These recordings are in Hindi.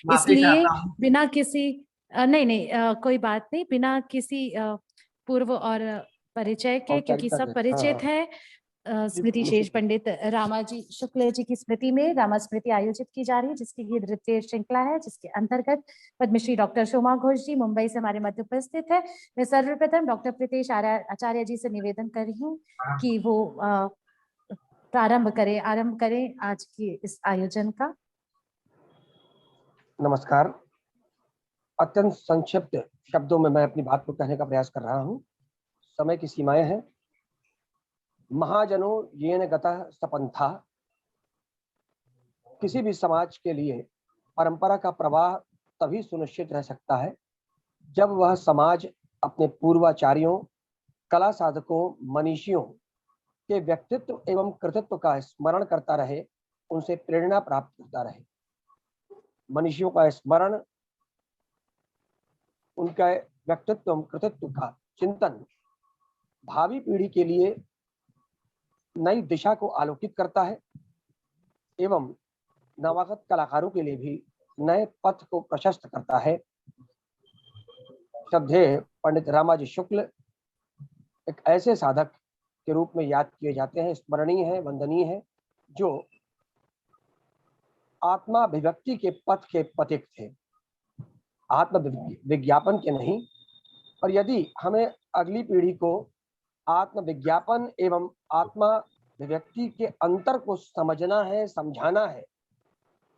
माफी इसलिए चाहता हूँ। बिना किसी नहीं नहीं कोई बात नहीं, बिना किसी पूर्व और परिचय के, क्योंकि सब परिचित है, स्मृति शेष पंडित रामाजी शुक्ल जी की स्मृति में रामा स्मृति आयोजित की जा रही है, जिसकी ये नृत्य श्रृंखला है, जिसके अंतर्गत पद्मश्री डॉक्टर शोमा घोष जी मुंबई से हमारे मध्य उपस्थित है। मैं सर्वप्रथम डॉक्टर प्रीतेश आचार्य जी से निवेदन कर रही हूँ कि वो आरंभ करें आज की इस आयोजन का। नमस्कार। अत्यंत संक्षिप्त शब्दों में मैं अपनी बात को कहने का प्रयास कर रहा हूं। समय की सीमाएं हैं। महाजनों येन गतः सपंथा, किसी भी समाज के लिए परंपरा का प्रवाह तभी सुनिश्चित रह सकता है जब वह समाज अपने पूर्वाचार्यों, कला साधकों, मनीषियों के व्यक्तित्व एवं कृतित्व का स्मरण करता रहे, उनसे प्रेरणा प्राप्त करता रहे। मनीषियों का स्मरण, उनका व्यक्तित्व एवं कृतित्व का चिंतन भावी पीढ़ी के लिए नई दिशा को आलोकित करता है एवं नवागत कलाकारों के लिए भी नए पथ को प्रशस्त करता है। श्रद्धेय पंडित रामाजी शुक्ल एक ऐसे साधक के रूप में याद किए जाते हैं, स्मरणीय है, वंदनीय है, जो आत्माभिव्यक्ति के पथ के पथिक थे, आत्म विज्ञापन के नहीं। और यदि हमें अगली पीढ़ी को आत्मविज्ञापन एवं आत्माभिव्यक्ति के अंतर को समझना है, समझाना है,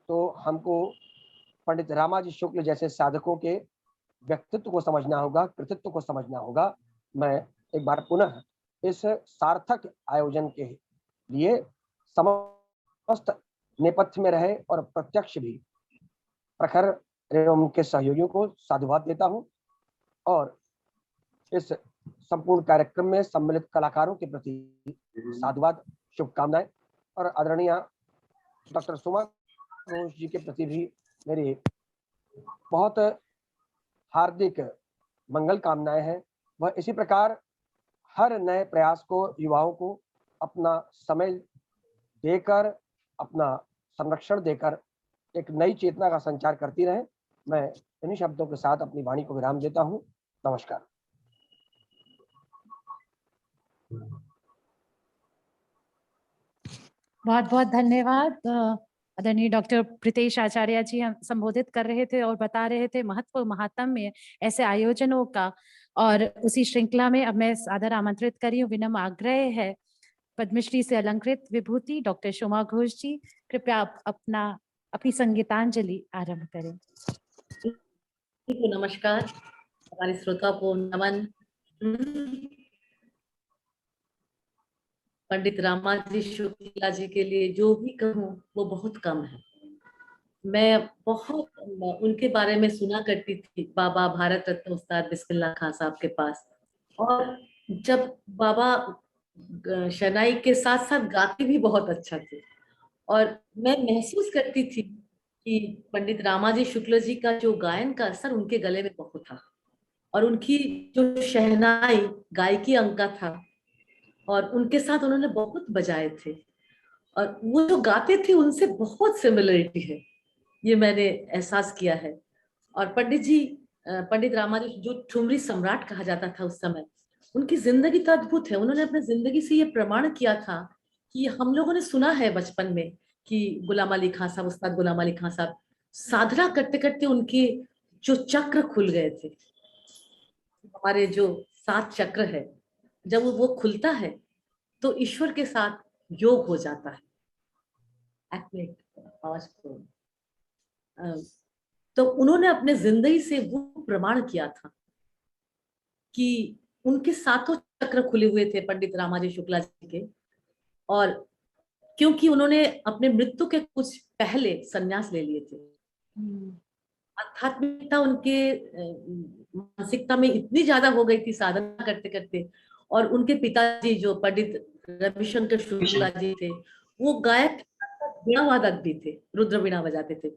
तो हमको पंडित रामाजी शुक्ल जैसे साधकों के व्यक्तित्व को समझना होगा, कृतित्व को समझना होगा। मैं एक बार पुनः इस सार्थक आयोजन के लिए समस्त नेपथ्य में रहे और प्रत्यक्ष भी प्रखर एवं उनके सहयोगियों को साधुवाद देता हूं और इस संपूर्ण कार्यक्रम में सम्मिलित कलाकारों के प्रति साधुवाद, शुभकामनाएं और आदरणीय डॉक्टर शोमा घोष जी के प्रति भी मेरी बहुत हार्दिक मंगल कामनाएं हैं। वह इसी प्रकार हर नए प्रयास को, युवाओं को अपना समय देकर, अपना संरक्षण देकर एक नई चेतना का संचार करती रहे। मैं इन्हीं शब्दों के साथ अपनी वाणी को विराम देता हूं। नमस्कार। बहुत बहुत धन्यवाद। आदरणीय डॉक्टर प्रीतेश आचार्य जी हम संबोधित कर रहे थे और बता रहे थे महत्व महात्म्य ऐसे आयोजनों का, और उसी श्रृंखला में अब मैं सादर आमंत्रित कर रही हूँ, विनम्र आग्रह है, पद्मश्री से अलंकृत विभूति डॉक्टर शोमा घोष जी, कृपया आप अपनी संगीतांजलि आरंभ करें। नमस्कार, हमारे श्रोता को नमन। पंडित रामाजी शुक्ला जी के लिए जो भी कहूँ वो बहुत कम है। मैं बहुत उनके बारे में सुना करती थी, बाबा भारत रत्न उस्ताद बिस्मिल्लाह खां साहब के पास, और जब बाबा शनाई के साथ साथ गाते भी बहुत अच्छा थे, और मैं महसूस करती थी कि पंडित रामाजी शुक्ल जी का जो गायन का असर उनके गले में बहुत था, और उनकी जो शहनाई गायकी अंक का था, और उनके साथ उन्होंने बहुत बजाए थे, और वो जो गाते थे उनसे बहुत सिमिलरिटी है, ये मैंने एहसास किया है। और पंडित जी, पंडित रामाजी जो ठुमरी सम्राट कहा जाता था उस समय, उनकी जिंदगी तो अद्भुत है। उन्होंने अपने जिंदगी से ये प्रमाण किया था कि हम लोगों ने सुना है बचपन में कि गुलाम अली खां साहब, उस्ताद गुलाम अली खां साहब साधना करते करते उनके जो चक्र खुल गए थे। हमारे जो 7 चक्र है, जब वो खुलता है तो ईश्वर के साथ योग हो जाता है। तो उन्होंने अपने जिंदगी से वो प्रमाण किया था कि उनके 7 चक्र खुले हुए थे पंडित रामाजी शुक्ला जी के, और क्योंकि उन्होंने अपने मृत्यु के कुछ पहले संन्यास ले लिए थे, आध्यात्मिकता उनके मानसिकता में इतनी ज्यादा हो गई थी साधना करते करते। और उनके पिताजी जो पंडित रविशंकर शुक्ला जी थे, वो गायक वीणा वादक भी थे, रुद्र वीणा बजाते थे।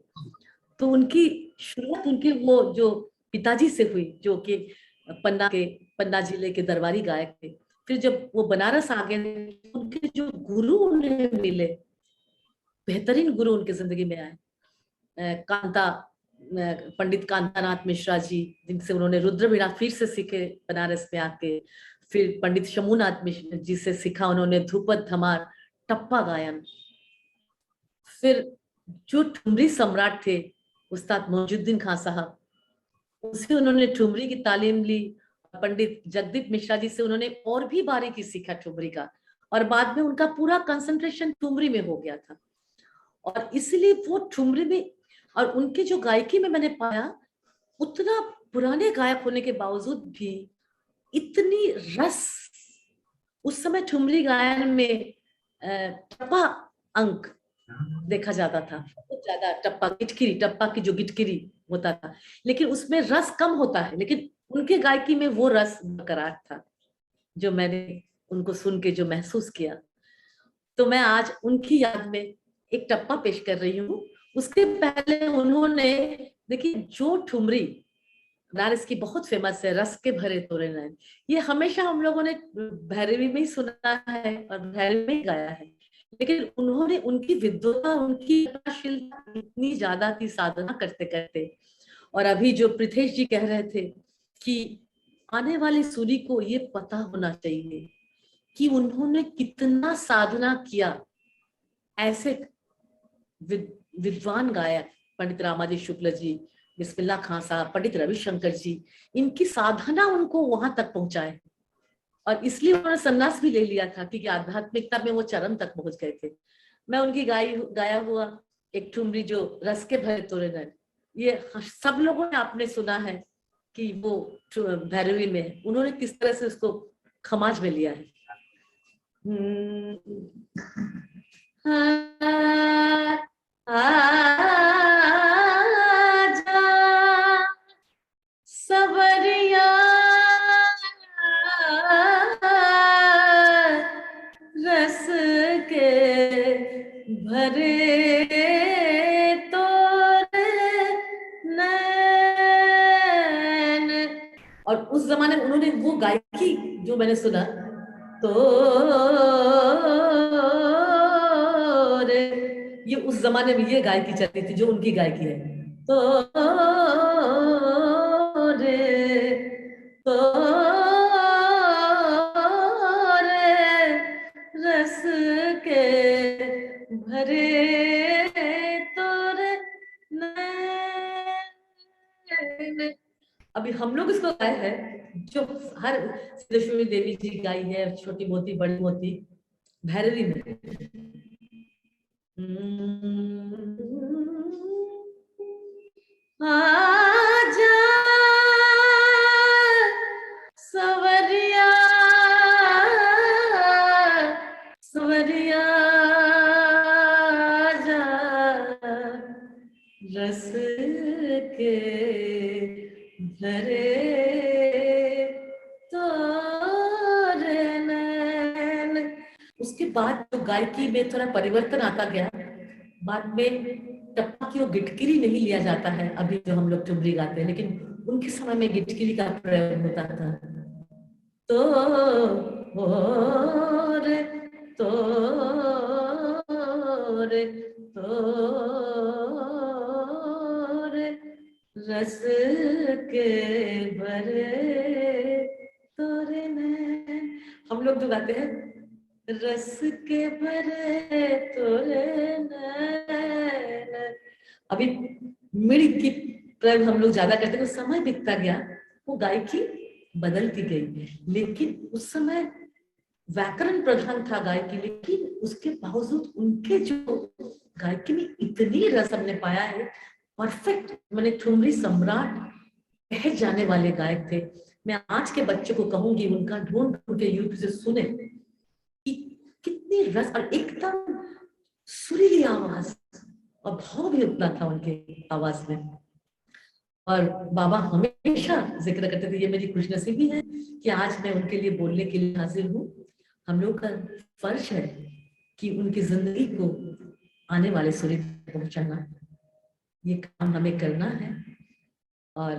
तो उनकी शुरुआत उनके वो जो पिताजी से हुई, जो कि पन्ना जिले के दरबारी गायक थे। फिर जब वो बनारस आ गए, उनके जो गुरु उन्हें मिले, बेहतरीन गुरु उनकी जिंदगी में आए, कांता पंडित कांतानाथ मिश्रा जी, जिनसे उन्होंने रुद्र वीणा फिर से सीखे बनारस में आके। फिर पंडित शंभुनाथ मिश्र जी से सीखा उन्होंने ध्रुपद, धमार, टप्पा गायन। फिर जो ठुमरी सम्राट थे उस्ताद मौजूद्दीन खान साहब, उनसे उन्होंने ठुमरी की तालीम ली। पंडित जगदीप मिश्रा जी से उन्होंने और भी बारीकी सीखा ठुमरी का, और बाद में उनका पूरा कंसंट्रेशन ठुमरी में हो गया था। और इसलिए वो ठुमरी में और उनके जो गायकी में मैंने पाया, उतना पुराने गायक होने के बावजूद भी इतनी रस उस समय ठुमरी गायन में टप्पा अंक देखा जाता था, बहुत ज्यादा टप्पा, गिटकिरी, टप्पा की जो गिटकिरी होता था, लेकिन उसमें रस कम होता है, लेकिन उनके गायकी में वो रस बरकरार था जो मैंने उनको सुन के जो महसूस किया। तो मैं आज उनकी याद में एक टप्पा पेश कर रही हूँ। उसके पहले उन्होंने, देखिए, जो ठुमरी बनारस की बहुत फेमस है, रस के भरे तोरे नैन, ये हमेशा हम लोगों ने भैरवी में ही सुना है और भैरवी में ही गाया है, लेकिन उन्होंने, उनकी विद्वता, उनकी कलाशीलता इतनी ज्यादा थी साधना करते करते। और अभी जो पृथेश जी कह रहे थे कि आने वाली सूरी को ये पता होना चाहिए कि उन्होंने कितना साधना किया। ऐसे विद्वान गायक पंडित रामाजी शुक्ल जी, बिस्मिल्लाह खां साहब, पंडित रविशंकर जी, इनकी साधना उनको वहां तक पहुंचाए, और इसलिए उन्होंने संन्यास भी ले लिया था क्योंकि आध्यात्मिकता में वो चरम तक पहुंच गए थे। मैं उनकी गाया हुआ एक ठुमरी जो रस के भरे तोरे नैन, ये सब लोगों ने आपने सुना है कि वो भैरवी में उन्होंने किस तरह से उसको खमाज में लिया है। सवरिया रस के भरे तोरे नैन। और उस जमाने में उन्होंने वो गायकी जो मैंने सुना, तो ये उस जमाने में ये गायकी चलती थी जो उनकी गायकी है। तो रस के भरे तोरे नैन। अभी हम लोग इसको गाए हैं जो हर सिद्धेश्वरी देवी जी गाई है, छोटी मोती बड़ी मोती, भैरवी में। आजा सवरिया सवरिया जा रस के भरे तोरे नैन। उसके बाद तो गायकी में थोड़ा परिवर्तन आता गया। बाद में टप्पा की वो गिटकिरी नहीं लिया जाता है अभी जो हम लोग ठुमरी गाते हैं, लेकिन उनके समय में गिटकिरी का प्रयोग होता था। तो रे तो रे तो रे रस के भरे तोरे नैन। हम लोग जो गाते हैं, रस के भरे तोरे नैन, अभी मिड़ की प्रयोग हम लोग ज्यादा करते हैं। समय बीतता गया, वो गायकी बदलती गई, लेकिन उस समय व्याकरण प्रधान था गायकी, लेकिन उसके बावजूद उनके जो गायकी में इतनी रस हमने पाया है, परफेक्ट, मैंने ठुमरी सम्राट कहे जाने वाले गायक थे। मैं आज के बच्चे को कहूंगी उनका ढूंढ के यूट्यूब से सुने कि कितनी रस, और एकदम सुरीली आवाज और भाव भी उतना था उनके आवाज में। और बाबा हमेशा जिक्र करते थे, ये मेरी खुशनसीबी है कि आज मैं उनके लिए बोलने के लिए हाजिर हूँ। हम लोग का फर्ज है कि उनकी जिंदगी को आने वाले सूर्य तक पहुंचाना, ये काम हमें करना है। और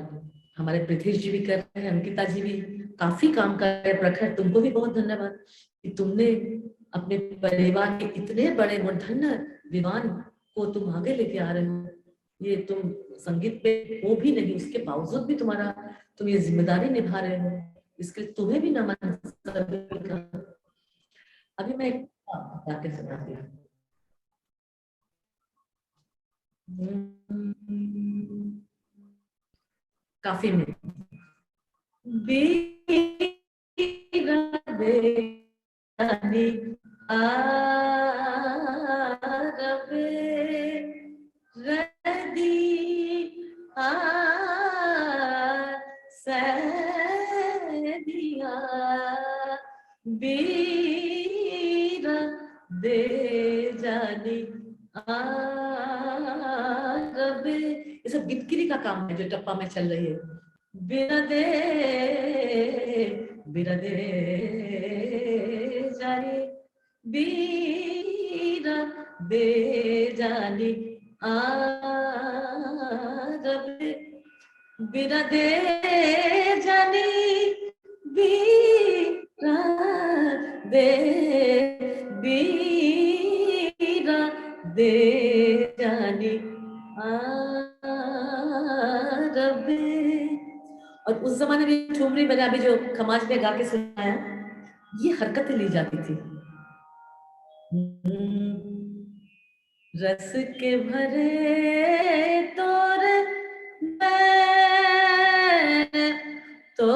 हमारे पृथ्वी जी भी कर रहे हैं, अंकिता जी भी काफी काम कर रहे हैं। प्रखर, तुमको भी बहुत धन्यवाद कि तुमने अपने परिवार के इतने बड़े मूर्धन्य विद्वान को तुम आगे लेके आ रहे हो। ये तुम संगीत पे हो भी नहीं, उसके बावजूद भी तुम ये जिम्मेदारी निभा रहे हो, इसके लिए तुम्हें भी नमन सभी का। अभी मैं गा के सुनाती हूँ। काफी में दे जानी रबे, ये सब गिटकिरी का काम है जो टप्पा में चल रही है। बिरदे जानी बीरा दे जानी रबे, बिरदे जानी बीरा दे बीरा दे जानी रबे। और उस जमाने में ठुमरी बजा भी जो खमाज में गा के सुनाया, ये हरकतें ली जाती थी। रस के भरे तोरे तो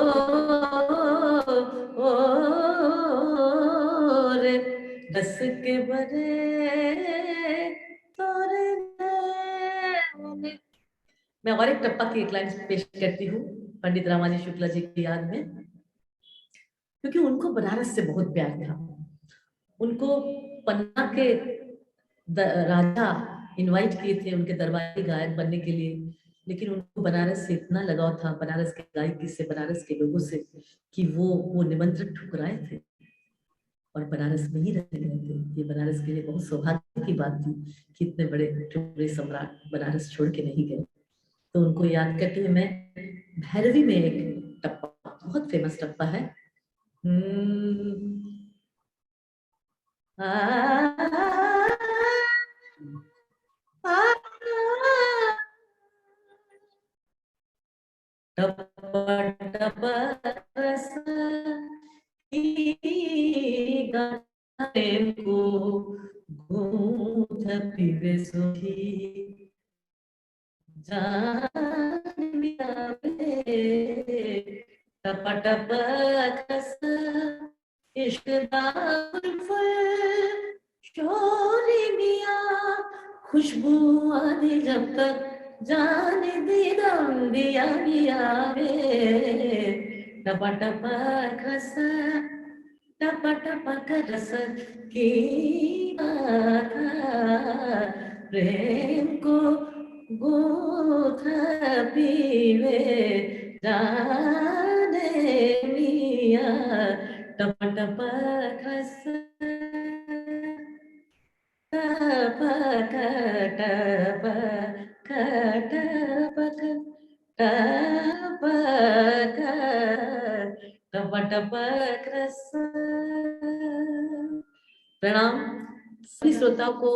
रस के भरे तोरे। मैं और एक टप्पा की एक लाइन पेश करती हूँ पंडित रामाजी शुक्ला जी की याद में, क्योंकि उनको बनारस से बहुत प्यार था। उनको पन्ना के राजा इनवाइट किए थे उनके दरबारी गायक बनने के लिए, लेकिन उनको बनारस से इतना लगाव था, बनारस के गायकी से, बनारस के लोगों से, कि वो निमंत्रण ठुकराए थे और बनारस में ही रह गए थे। ये बनारस के लिए बहुत सौभाग्य की बात थी कि इतने बड़े ठुमरी सम्राट बनारस छोड़ के नहीं गए। तो उनको याद करके मैं भैरवी में एक टप्पा, बहुत फेमस टप्पा है, खुशबू आने जब तक जाने दीदम दिया गया रे, टपा टपा खस टपा टपा रस की प्रेम को गोथ पीवे जाने मिया, टपा टपा खस प्रणाम सभी श्रोताओं को,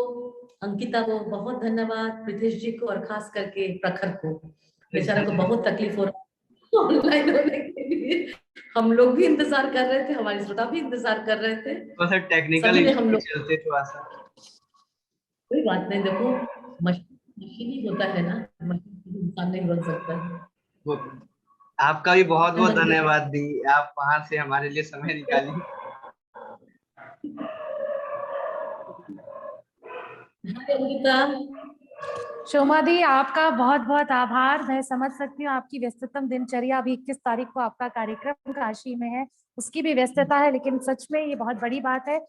अंकिता को बहुत धन्यवाद, प्रीतेश जी को, और खास करके प्रखर को, बेचारा को बहुत तकलीफ हो रहा है ऑनलाइन होने के लिए। हम लोग भी इंतजार कर रहे थे, हमारे श्रोता भी इंतजार कर रहे थे, टेक्निकल हम लोग चलते थोड़ा सा। कोई बात नहीं, देखो मशीन होता है ना, मशीन इंसान नहीं बन सकता है। आपका भी बहुत बहुत धन्यवाद दी, आप वहां से हमारे लिए समय निकाली। शोमा दी, आपका बहुत बहुत आभार। मैं समझ सकती हूँ आपकी व्यस्ततम दिनचर्या, अभी 21 तारीख को आपका कार्यक्रम काशी में है, उसकी भी व्यस्तता है, लेकिन सच में ये बहुत बड़ी बात है।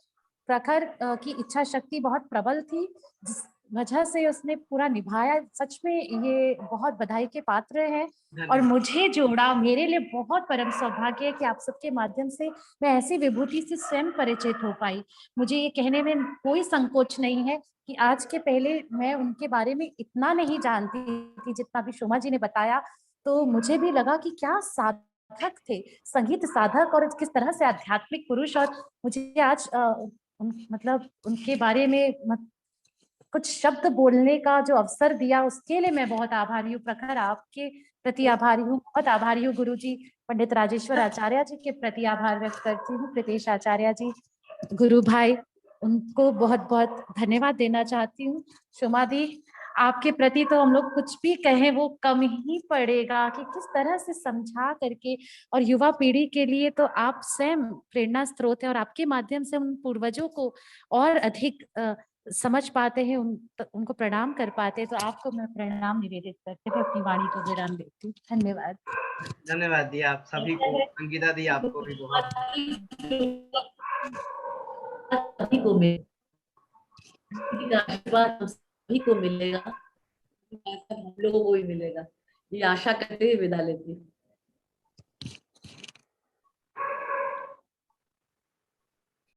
प्रखर की इच्छा शक्ति बहुत प्रबल थी, जिस वजह से उसने पूरा निभाया। सच में ये बहुत बधाई के पात्र हैं। और मुझे जोड़ा, मेरे लिए बहुत परम सौभाग्य है कि आप सबके माध्यम से मैं ऐसी विभूति से स्वयं परिचित हो पाई। मुझे ये कहने में कोई संकोच नहीं है कि आज के पहले मैं उनके बारे में इतना नहीं जानती थी जितना भी शोमा जी ने बताया। तो मुझे भी लगा कि क्या साधक थे, संगीत साधक, और किस तरह से आध्यात्मिक पुरुष। और मुझे आज मतलब उनके बारे में कुछ शब्द बोलने का जो अवसर दिया उसके लिए मैं बहुत आभारी हूँ। प्रखर आपके प्रति आभारी हूँ, बहुत आभारी हूँ। गुरु जी पंडित राजेश्वर आचार्य जी के प्रति आभार व्यक्त करती हूँ। प्रीतेश आचार्य जी, गुरु भाई, उनको बहुत बहुत धन्यवाद देना चाहती हूँ। शोमा दी, आपके प्रति तो हम लोग कुछ भी कहें वो कम ही पड़ेगा कि किस तरह से समझा करके, और युवा पीढ़ी के लिए तो आप स्वयं प्रेरणा स्रोत है और आपके माध्यम से उन पूर्वजों को और अधिक समझ पाते हैं, उनको प्रणाम कर पाते हैं। तो आपको मैं प्रणाम निवेदित करते हुए अपनी वाणी को विराम देती हूँ। धन्यवाद। धन्यवाद दी आप सभी को। अंकिता दी आपको भी बहुत सभी को आशीर्वाद हम सभी को मिलेगा, हम लोगों को भी मिलेगा, ये आशा करते हुए विदा लेती हूँ।